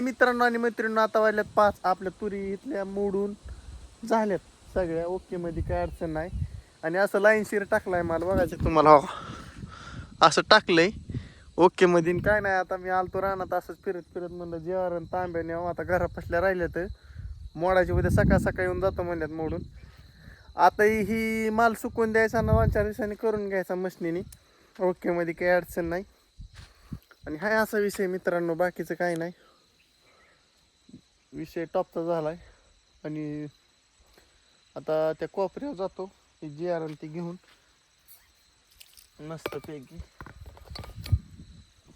मित्रांनो आणि मैत्रिणींनो आता वाजल्यात 5. आपल्या तुरी इथल्या मोडून झाल्यात सगळ्या ओके मध्ये, काय अडचण नाही. आणि असं लाईनशीर टाकलाय माल बघायचं तुम्हाला, हो असं टाकलंय ओके मध्ये. काय नाही आता मी आलतो रानात असंच फिरत फिरत, म्हणलं जेवार तांब्या न्यावं. आता घरापासल्या राहिल्या तर मोडायची, उद्या सकाळ सकाळी येऊन जातो म्हणल्यात मोडून. आता ही माल सुकून द्यायचा ना 2-4 दिवसांनी करून घ्यायचा मशनीने ओके मध्ये, काही अडचण नाही. आणि हाय असा विषय मित्रांनो, बाकीचं काही नाही, विषय टॉपचा झालाय. आणि आता त्या कोपऱ्यावर जातो जी आर ती घेऊन मस्तपैकी.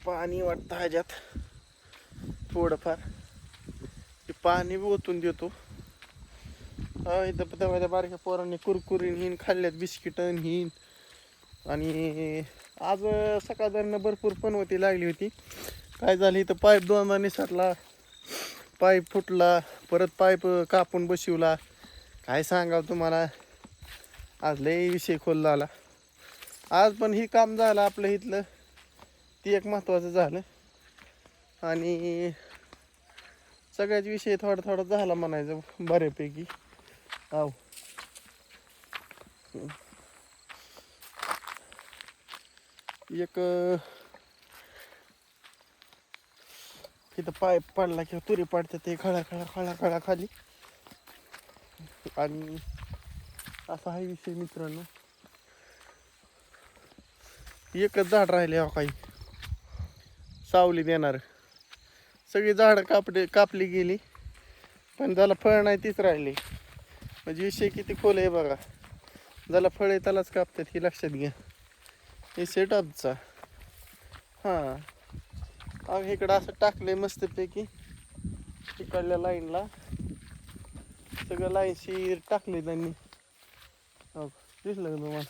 पाणी वाटतं ह्याच्यात थोडंफार, ते पाणी बी ओतून देतो. इथं त्या बारक्या पोरांनी कुरकुरीन हिन खाल्ल्यात, बिस्किट हिन. आणि आज सकाळदरनं भरपूर पनवती लागली होती. काय झालं इथं पाईप दोनदा निसटला, पाईप फुटला, परत पाईप कापून बसवला. काय सांगावं तुम्हाला, आज लय विषय खोल झाला. आज पण ही काम झालं आपलं इथलं, ती एक महत्त्वाचं झालं. आणि सगळ्याच विषय थोडा थोडा झाला म्हणायचं बऱ्यापैकी. आव एक इथं पाईप पडला किंवा तुरी पडते ते खळा खळा खळा खळा खाली. आणि असा हा विषय मित्रांनो. एकच झाड राहिले हो, काही सावली देणार. सगळी झाडं कापली गेली, पण ज्याला फळ नाही तीच राहिली. म्हणजे विषय किती खोल आहे बघा. ज्याला फळ आहे त्यालाच कापतात, हे लक्षात घ्या. हे सेटअपचा. हां अग इकडं असं टाकलंय मस्तपैकी, इकडल्या लाईनला सगळं लाईनशीर टाकले त्यांनी. हो दिसलं का तुम्हाला,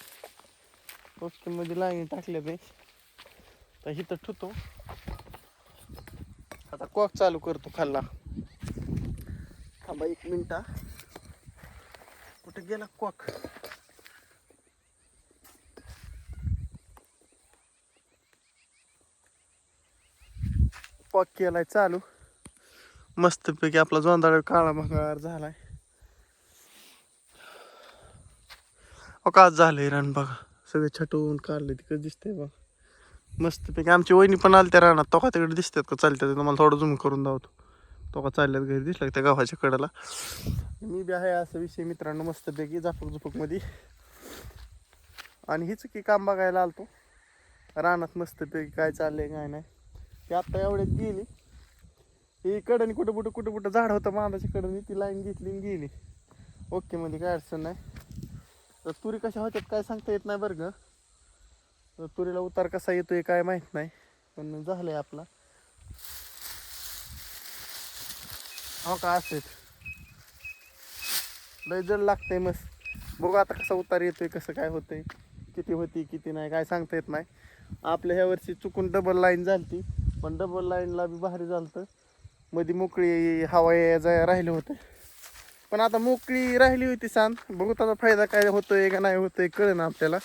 ओके मध्ये लाईन टाकल्या ते. तर इथं ठेवतो आता, कॉक चालू करतो खाल्ला. थांबा 1 मिनिट. कुठे गेला कॉक? कॉक केलाय चालू मस्तपैकी. आपला जोंधळा काळा भंगार झालाय. अकाज झालंय रान बघा, सगळे छटवून काढले. तिकडे दिसतंय बघा मस्तपैकी. आमची वहिनी पण आली त्या रानात, तो का तिकडे दिसतात का चालतात. मला थोडं झूम करून दावतो, तो का चालल्यात घरी दिसला त्या गावाच्या कडेला. मी बी आहे असा विषय मित्रांनो, मस्तपैकी झुपूक मध्ये. आणि हीच की काम बघायला आलतो रानात मस्तपैकी, काय चाललंय काय नाही. ते आत्ता एवढ्यात गेली ही कडनी, कुठं कुठं झाड होतं मांदाच्या कडनी, ती लाईन घेतली आणि गेली ओके मध्ये, काय अडचण नाही. तर तुरी कशा होत्यात काय सांगता येत नाही बरं का. तुरीला उतार कसा येतोय काय माहीत नाही, पण झालंय आपला. हो का असेल, लय जड लागतंय मस्त. बघू आता कसा उतार येतोय, कसं काय होतंय, किती होती किती नाही काय सांगता येत नाही. आपल्या ह्या वर्षी चुकून डबल लाईन झालती, पण डबल लाईनला बी भारी झालतं. मध्ये मोकळी हवा जाय राहिलं होतं, पण आता मोकळी राहिली होती सांग. बघू त्याचा फायदा काय होतोय का नाही होतोय कळेना ना आपल्याला.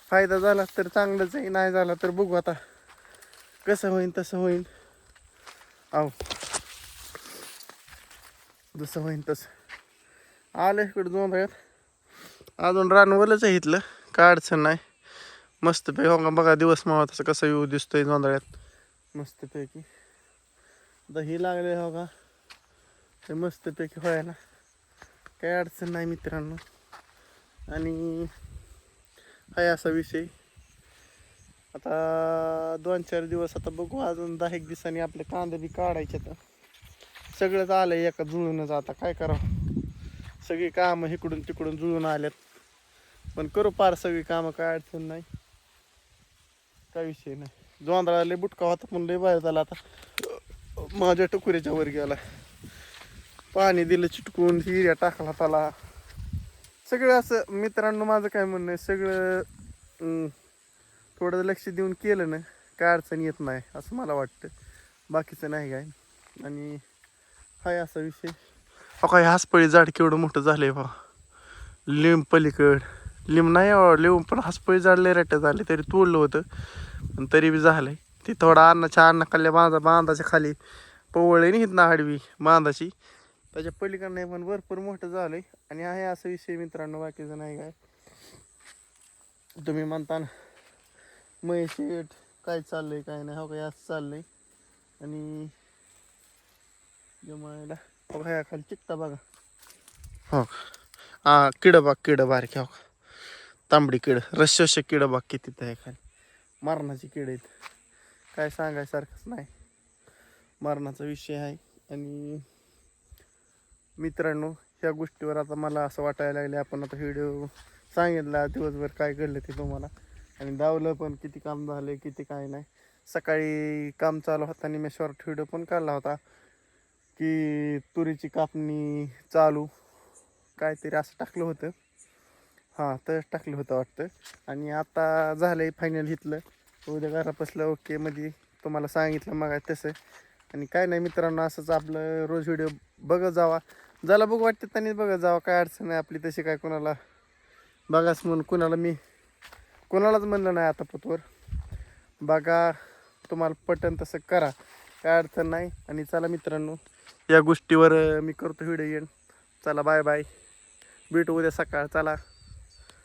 फायदा झाला तर चांगलंच आहे, नाही झाला तर बघू आता कसं होईन तसं होईन. आहो जसं होईन तसं. आलं इकडं जोंधळ्यात, अजून रानवलंच आहे इथलं, काय अडचण नाही. मस्तपैकी हो का बघा, दिवस मावा तसं कसं येऊ दिसतोय जोंधळ्यात मस्तपैकी. दही लागले हो का ते मस्तपैकी व्हायला, काही अडचण नाही मित्रांनो. आणि आहे असा विषय. आता 2-4 दिवस आता बघू, अजून 10-1 दिवसांनी आपले कांदे बी काढायचे. तर सगळंच आलं आहे एका जुळूनच, आता काय करावं. सगळी कामं इकडून तिकडून जुळून आल्यात, पण करू पार सगळी कामं, काय अडचण नाही, काय विषय नाही. जोंधळा लय बुटका होता पण लय बाहेर झाला, आता माझ्या टुकुऱ्याच्या वर गेला. पाणी दिलं चिटकून, हिर्या टाकला त्याला. सगळं असं मित्रांनो, माझं काय म्हणणं आहे, सगळं थोडं लक्ष देऊन केलं ना काय अडचण येत नाही असं मला वाटतं, बाकीचं नाही काय. आणि हाय असा विषय. हो काय हासपळी झाड केवढं मोठं झालंय बा. लिंब पलीकड लिंब नाही लिंब, पण हासपळी झाड लय रेट्या झाले. तरी तोडलं होतं पण तरी बी झालंय. ते थोडा अन्नाच्या खाल्ल्या बांधाच्या खाली पवळे नाही ना आडवी मांदाची त्याच्या पलीकडनं पण भरपूर मोठं झालंय. आणि आहे असा विषय मित्रांनो, बाकीचं नाही काय. तुम्ही म्हणता ना महेश शेठ काय चाललंय काय नाही, हो काय असं चाललंय. आणि जमायला ह्या खाली चिकटा बघा, हो हा किडं बाग, किडं बारकी, हो तांबडी किड, रश्य किडं बाग किती आहे खाली, मरणाची किड आहेत, काय सांगायसारखंच नाही, मरणाचा विषय आहे. आणि मित्रांनो ह्या गोष्टीवर आता मला असं वाटायला लागले, आपण आता व्हिडिओ सांगितला दिवसभर काय घडलं ते तुम्हाला, आणि दावलं पण किती काम झालं किती काय नाही. सकाळी काम चालू होताना मी शॉर्ट व्हिडिओ पण काढला होता की तुरीची कापणी चालू काहीतरी असं टाकलं होतं, हां तर टाकलं होतं वाटतं. आणि आता झालं आहे फायनल इथलं, उद्या घरापासलं ओके मध्ये तुम्हाला सांगितलं मग तसं. आणि काय नाही मित्रांनो, असंच आपलं रोज व्हिडिओ बघत जावा, ज्याला बघू वाटतं त्यांनी बघत जावा, काय अडचण नाही आपली तशी, काय कोणाला बघाच म्हणून कोणाला मी कोणालाच म्हणलं नाही आता पतवर बघा, तुम्हाला पटन तसं करा, काय अडचण नाही. आणि चला मित्रांनो या गोष्टीवर मी करतो व्हिडिओ एंड. चला बाय बाय, भेटू उद्या सकाळ, चला.